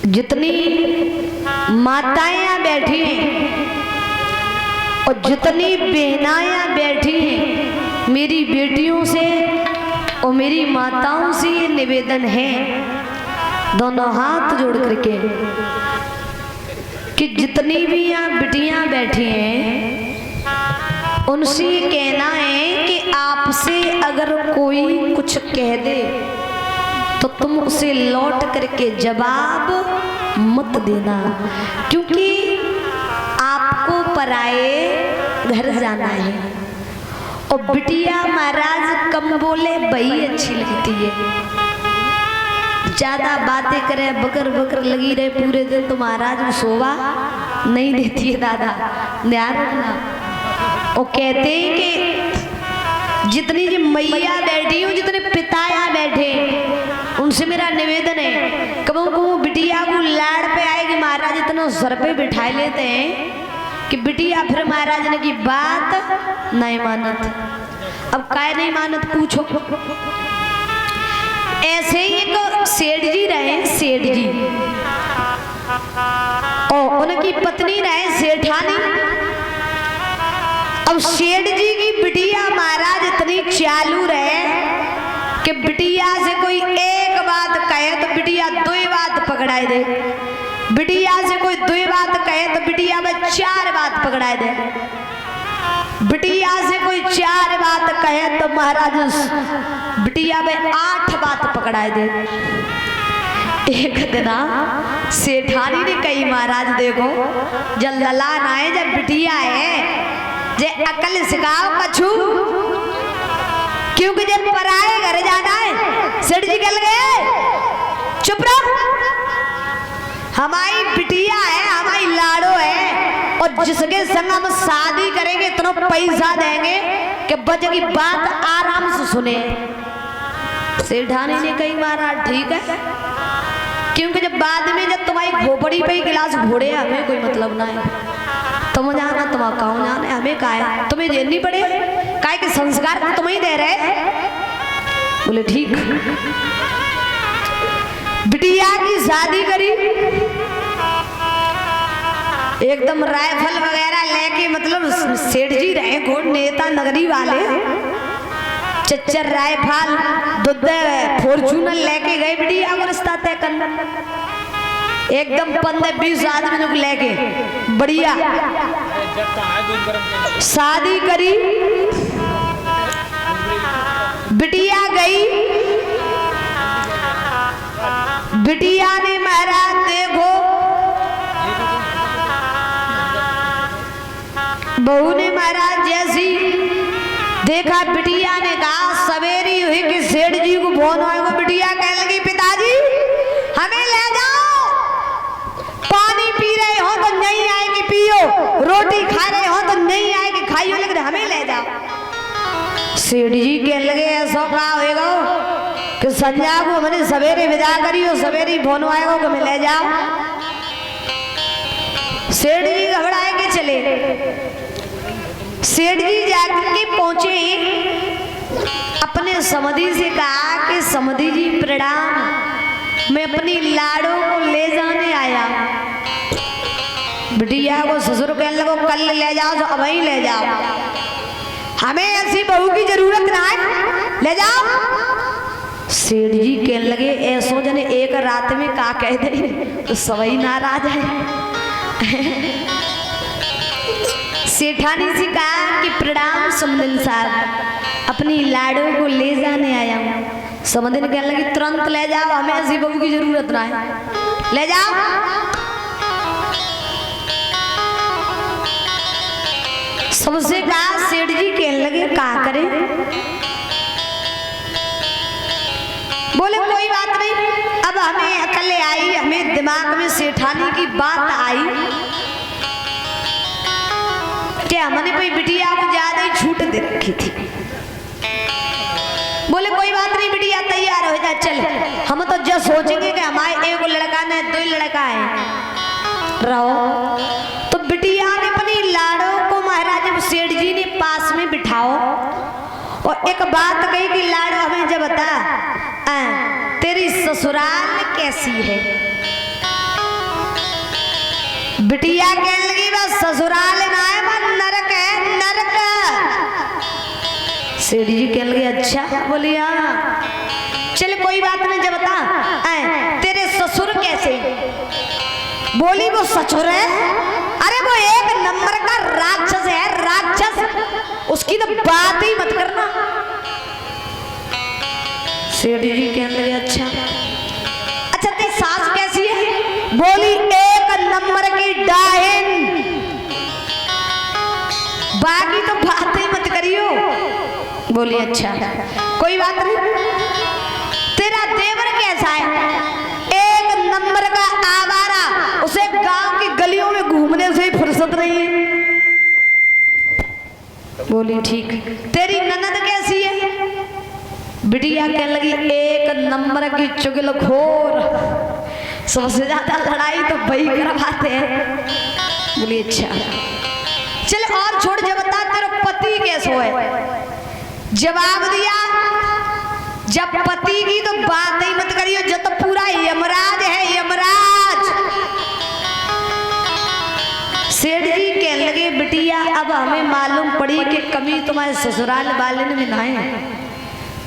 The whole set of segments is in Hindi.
जितनी माताएं यहाँ बैठी हैं और जितनी बहनाएं बैठी हैं, मेरी बेटियों से और मेरी माताओं से ये निवेदन है, दोनों हाथ जोड़ करके, कि जितनी भी यहाँ बिटियां बैठी हैं उनसे ये कहना है कि आपसे अगर कोई कुछ कह दे तो तुम उसे लौट करके जवाब मत देना, क्योंकि आपको पराए घर जाना है। और बिटिया महाराज कम बोले वही अच्छी लगती है, ज्यादा बातें करे बकर बकर लगी रहे पूरे दिन तो महाराज वो शोभा नहीं देती है। दादा ध्यान रखना। वो कहते हैं कि जितनी जी मैया बैठी हूँ, जितने पिता यहाँ बैठे, उनसे मेरा निवेदन है, कबू कबू बिटिया को लाड़ पे आएगी महाराज इतना सर पे बिठा लेते हैं कि बिटिया फिर महाराज ने की बात नहीं मानत। अब काय नहीं मानत पूछो। ऐसे ही एक सेठ जी रहे, सेठ जी और उनकी पत्नी रहे सेठानी। अब सेठ जी की बिटिया महाराज इतनी चालू रहे कि बिटिया से कोई एक बात कहे तो बिटिया दो बात पकड़ाई दे, बिटिया से कोई दो बात कहे तो बिटिया में चार बात पकड़ाई दे, बिटिया से कोई चार बात कहे तो महाराज बिटिया में 8 बात पकड़ाई दे। एक दिन सेठानी ने कही महाराज देखो जब ललान आए, जब बिटिया है जे अकल सिखाओ कछु, क्योंकि जब पराए घर जाना है। सेठ जी कह गए चुप रहो, हमारी बिटिया है, हमारी लाड़ो है, और जिसके संग हम शादी करेंगे इतना पैसा देंगे कि बच्चे की बात आराम से सुने। सेठानी ने कही महाराज ठीक है, क्योंकि जब बाद में जब तुम्हारी खोपड़ी पे गिलास घोड़े हमें कोई मतलब ना है, तुम जाना तुम कहो जाने हमें का है, तुम्हें झेलनी पड़े काय के संस्कार तो तुम्हें दे रहे। बोले ठीक। बिटिया की शादी करी, एकदम राइफल वगैरह लेके, मतलब सेठ जी रहे घोड़ नेता नगरी वाले, चच्चर राइफल दुद्ध फॉर्चूनर लेके गए बिटिया को रिश्ता तय करना, एकदम 15-20 आदमी को लेके बढ़िया शादी करी। बिटिया गई, बिटिया ने महाराज देखो बहू ने महाराज जैसी देखा, बिटिया ने कहा सवेरी हुई कि सेठ जी को फोन आएगा। बिटिया कहने लगी पिताजी हमें ले जाओ, पानी पी रहे हो तो नहीं आएगी पियो, रोटी खा रहे हो तो नहीं आएगी खाइयो, लेकिन हमें ले जाओ। सेठ जी कहने लगे ऐसा क्या होएगा कि संध्या को मैंने सवेरे विदा करी हो, सवेरे फोन आएगा कि हमें ले जाओ। सेठ जी घबराए के चले। सेठ जी जाकर के पहुंचे, अपने समधी से कहा कि समधी जी प्रणाम, मैं अपनी लाड़ों को ले जाने आया। बिटिया को ससुर कहने लगो कल ले जाओ तो अभी ले जाओ, हमें ऐसी बहू की जरूरत ना है, ले जाओ। सेठ जी कहने लगे ऐसो जने एक रात में का कह दे तो सवई नाराज है। सेठानी से कहा कि प्रणाम समदिन साहब, अपनी लाड़ों को ले जाने आया हूँ। समदिन कहने लगी तुरंत ले जाओ, हमें ऐसी बहू की जरूरत ना है, ले जाओ। सबसे कहा, सेठ जी कहने लगे क्या करें? बोले कोई बात नहीं, अब हमें अकल आई, हमें दिमाग में सेठानी की बात आई कि हमने कोई बिटिया को ज्यादा ही छूट दे रखी थी। बोले कोई बात नहीं बिटिया तैयार हो जा, चल हम तो जो सोचेंगे कि हमारे एक लड़का ने 2 लड़का है रहो। तो बिटिया ने अपनी लाड़ों को महाराज सेठ जी ने पास में बिठाओ और एक बात कही कि लाड़ो हमें जब बता तेरी ससुराल कैसी है। बिटिया कहने लगी बस ससुराल ना है बस नरक है नरक। सेठ जी कहने लगे अच्छा बोली हाँ चल कोई बात नहीं जब बता तेरे ससुर कैसे? बोली वो ससुर है, अरे वो एक नंबर का राक्षस है राक्षस, उसकी तो बात ही मत करना। सेठ जी कहने लगे अच्छा तेरी सास कैसी है? बोली एक नंबर की डायन, बाकी तो बात ही मत करियो। बोली अच्छा कोई बात नहीं। तेरा देवर कैसा है? एक नंबर का आवारा, उसे गांव की गलियों में घूमने से ही फुर्सत नहीं है। बोली ठीक। तेरी ननद कैसी है? बिटिया कहने लगी एक नंबर की चुगलखोर, सबसे ज्यादा लड़ाई तो वही करवाते हैं। बोली अच्छा चल और छोड़ जब बता तेरा पति कैसो है? जवाब दिया जब पति की तो बात ही मत करियो, जो तो पूरा यमराज है यमराज। सेठ जी कहने लगे बिटिया अब हमें मालूम पड़ी कि कमी तुम्हारे ससुराल वाले में ना है,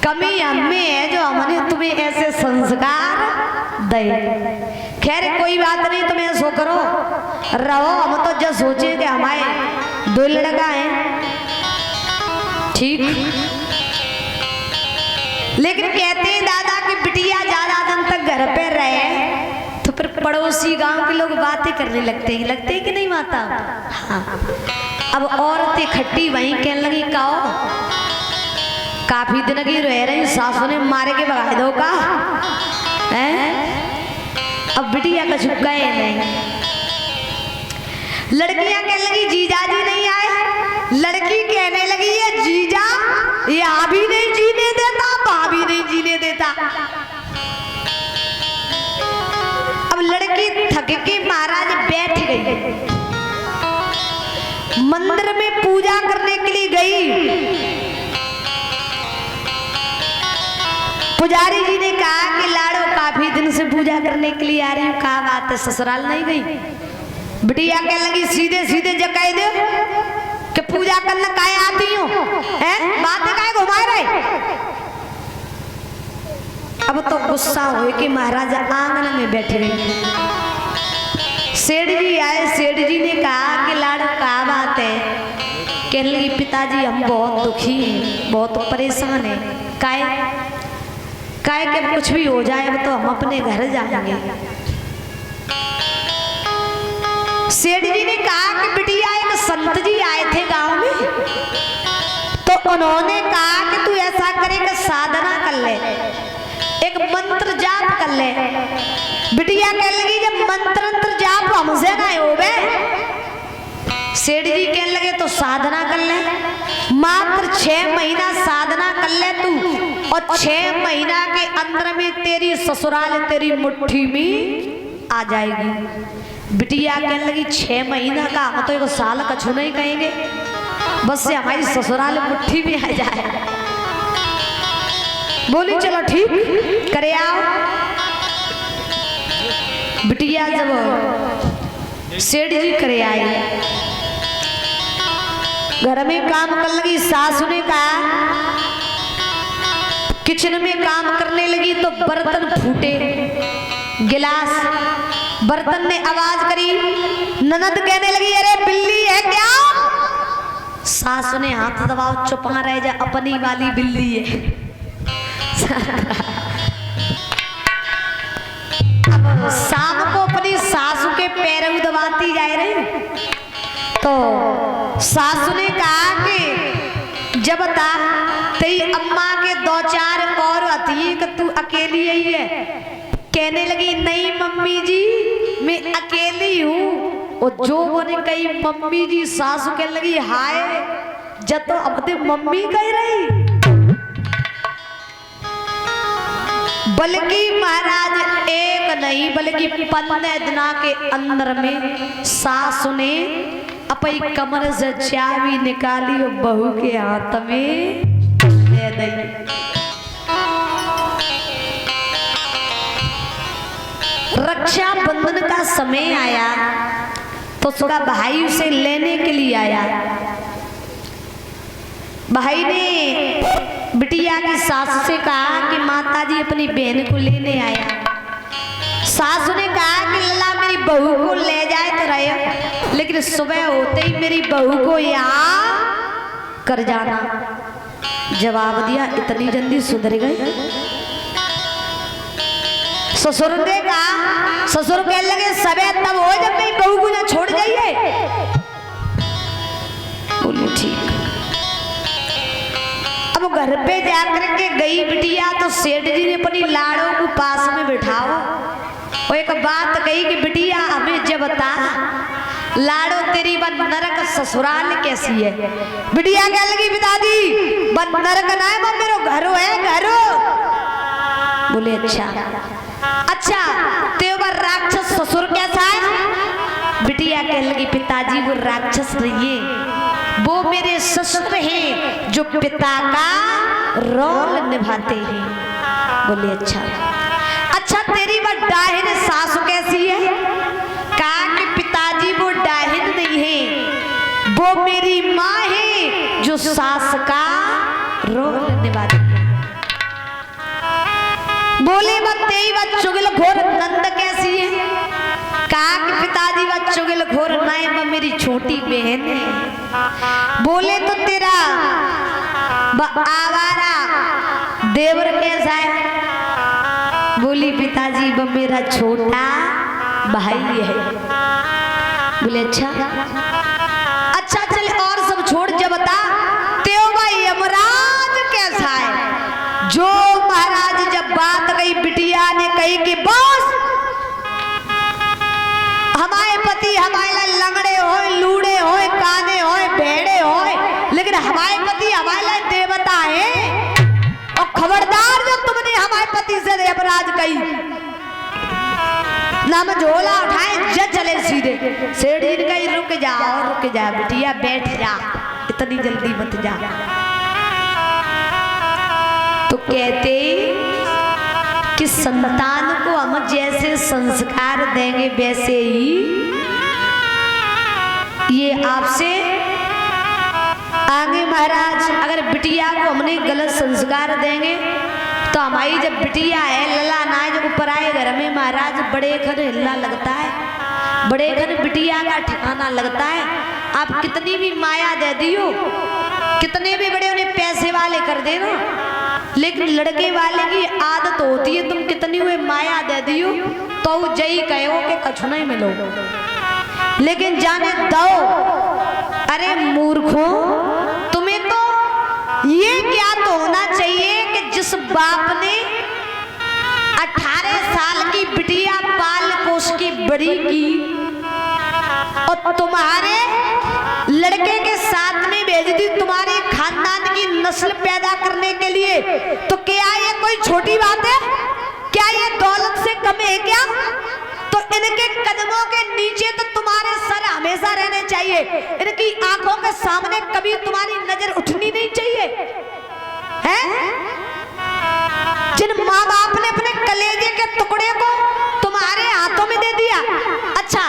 कमी हमें है जो हमने तुम्हें ऐसे संस्कार दे। खैर कोई बात नहीं, तुम्हें सो करो रहो, हम तो जब सोचे कि हमारे दो लड़का है ठीक। लेकिन कहते हैं दादा की बिटिया ज्यादा दिन तक घर पे रहे तो फिर पड़ोसी गांव के लोग बातें करने लगते हैं कि नहीं माता? हाँ। अब औरतें खट्टी वहीं कहने लगी कहो काफी दिन की रह रही सासू ने मारे के भगा दो का है? अब बिटिया का झुका है नहीं। लड़कियां कहने लगी जीजा जी नहीं आए, लड़की कहने लगी ये जीजा यहाँ भी नहीं जीने देता वहां भी नहीं जीने देता। अब लड़की थक के महाराज बैठ गई, मंदिर में पूजा करने के लिए गई। पुजारी जी ने कहा कि लाड़ो काफी दिन से पूजा करने के लिए आ रही हूँ, कहा बात है ससुराल नहीं गई? बिटिया कहने लगी सीधे सीधे जकाई दे कि पूजा करने काहे आती हूँ, बातें काहे घुमा रहे? अब तो गुस्सा हुए कि महाराजा आंगन में बैठे गए। सेठ जी आए, सेठ जी ने कहा कि लाड़ो क्या बात है? कहने लगी पिताजी हम बहुत दुखी हैं, बहुत परेशान हैं। काहे कि कुछ भी हो जाए अब तो हम अपने घर जाएंगे। सेठ जी ने कहा कि बिटिया एक संत जी आए थे गांव में, तो उन्होंने कहा कि तू ऐसा करे कि साधना कर ले, एक मंत्र जाप कर ले। बिटिया कहने लगी जब मंत्र जाप हमसे ना होवे। सेठ जी कहने लगे तो साधना कर ले, मात्र 6 महीना साधना कर ले तू, और 6 महीना के अंदर में तेरी ससुराल तेरी मुट्ठी में आ जाएगी। बिटिया कहने लगी 6 महीना का हम तो 1 साल कछु नहीं कहेंगे, बस से हमारी ससुराल मुट्ठी में आ जाए। बोली चलो ठीक करे आओ। बिटिया जब सेठ जी करे आई, घर में काम कर लगी। सासू ने कहा किचन में काम करने लगी तो बर्तन फूटे, गिलास, बर्तन ने आवाज करी। ननद कहने लगी अरे बिल्ली है क्या? सासू ने हाथ दबाओ चुप रह जा, अपनी वाली बिल्ली है। अब शाम को अपनी सासू के पैर दबाती जा रही, तो सासू ने कहा कि जब बता तेरी अम्मा के 2-4 और आती कि तू अकेली ही है। कहने लगी नहीं मम्मी जी मैं अकेली हूँ। और जो बोले कही मम्मी जी, सासू कहने लगी हाय जब तो अब मम्मी कह रही। बल्कि महाराज एक नहीं बल्कि 15 दिना के अंदर में सासू ने अपनी कमर से चाबी निकाली और बहू के हाथ में दे दी। रक्षाबंधन का समय आया, तो उसका भाई उसे लेने के लिए आया। भाई ने बिटिया की सास से कहा कि माताजी अपनी बहन को लेने आया। सास ने कहा कि लल्ला मेरी बहू को ले जाए तो रहे, लेकिन सुबह होते ही मेरी बहू को यहाँ कर जाना। जवाब दिया, इतनी जल्दी सुधर गई? ससुर ने कहा, ससुर कहने लगे सबे तब हो जब मेरी बहू को ना छोड़ जाइए। बोली ठीक। अब घर पे जाकर के गई बिटिया तो सेठ जी ने अपनी लाड़ों को पास में बिठाओ और एक बात कही कि बिटिया हमें जब बता लाड़ो तेरी बन नरक ससुराल कैसी है। बिटिया कहने लगी पिताजी बन नरक ना है, वो मेरा घरो है घरो। बोले अच्छा तेरा राक्षस ससुर कैसा है? बिटिया कहने लगी पिताजी वो राक्षस नहीं है, वो मेरे ससुर हैं जो पिता का रोल निभाते हैं। बोले अच्छा तेरी वो डाहिन सासु कैसी है? कहा कि पिताजी वो डाहिन नहीं है, वो मेरी माँ है जो सास का रोल निभाती है। बोले तेरी वो चुगलखोर नंद कैसी है? कहा कि पिताजी वो चुगलखोर नहीं, वो मेरी छोटी बहन है। बोले तो तेरा आवारा देवर कैसा है? बोली पिताजी वो मेरा छोटा भाई है। बोले अच्छा चल और सब छोड़, जब बता तेरा भाई यमराज कैसा है? जो महाराज जब बात कही बिटिया ने कही कि बस हमारे पति हमारे लंगड़े होए लूड़े होए काने होए भेड़े होए, लेकिन हमारे पति हमारे देवता है। और खबरदार जो तुमने हमारे पति से यमराज कही ना मैं झोला उठाए जब चले सीधे। सेठ जी ने कही रुक जा बिटिया बैठ जा, इतनी जल्दी मत जा। तो कहते कि संतान को हम जैसे संस्कार देंगे वैसे ही ये आपसे आगे महाराज। अगर बिटिया को हमने गलत संस्कार देंगे तो हमारी जब बिटिया है लला ना जब पराए घर में महाराज बड़े खन हिलना लगता है, बड़े खन बिटिया का ठिकाना लगता है। आप कितनी भी माया दे दियो, कितने भी बड़े उन्हें पैसे वाले कर देना, लेकिन लड़के वाले की आदत होती है तुम कितनी हुए माया दे दियो तो जई कहो कि कछु नहीं मिलो, लेकिन जाने दो। अरे मूर्खों, तुम्हें तो ये ज्ञात होना चाहिए कि जिस बाप ने 18 साल की बिटिया पाल पोस की बड़ी की और तुम्हारे लड़के के साथ में भेज दी तुम्हारे खानदान की नस्ल पैदा करने के लिए, तो क्या ये कोई छोटी बात है? क्या ये दौलत से कम है क्या? तो इनके कदमों के नीचे तो तुम्हारे सर हमेशा रहने चाहिए, इनकी आंखों के सामने कभी तुम्हारी नजर उठनी नहीं चाहिए है? जिन माँ बाप ने अपने कलेजे के टुकड़े को तुम्हारे हाथों में दे दिया, अच्छा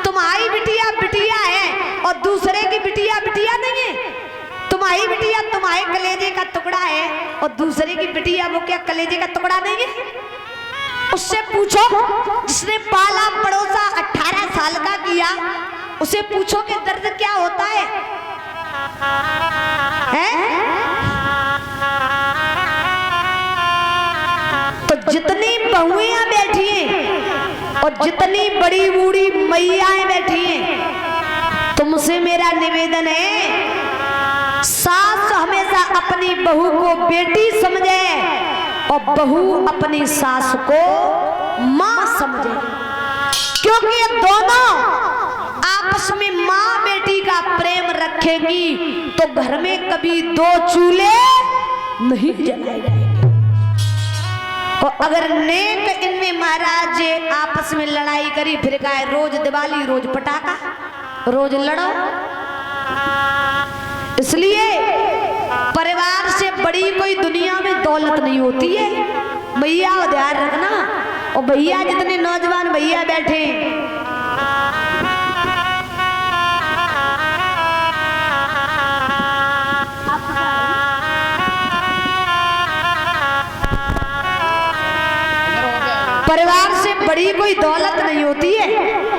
तुम्हारी बिटिया बिटिया है और दूसरे की बिटिया बिटिया नहीं है। तुम्हारी बिटिया तुम्हारे कलेजे का टुकड़ा है और दूसरे की बिटिया वो क्या कलेजे का टुकड़ा नहीं है? उससे पूछो जिसने पाला पड़ोसा 18 साल का किया, उसे पूछो कि दर्द क्या होता है? तो जितनी बहुएं बैठी हैं और जितनी बड़ी बूढ़ी मैयाएं बैठी हैं, तुमसे मेरा निवेदन है सास हमेशा अपनी बहू को बेटी समझे और बहू अपनी सास को मां समझे, क्योंकि ये दोनों आपस में मां बेटी का प्रेम रखेगी तो घर में कभी दो चूल्हे नहीं जलाए जाएंगे। और अगर नेक इनमें महाराज आपस में लड़ाई करी फिर का रोज दिवाली रोज पटाखा रोज लड़ो। इसलिए परिवार से बड़ी कोई दुनिया में दौलत नहीं होती है भैया, ध्यान रखना। और भैया जितने नौजवान भैया बैठे परिवार से बड़ी कोई दौलत नहीं होती है।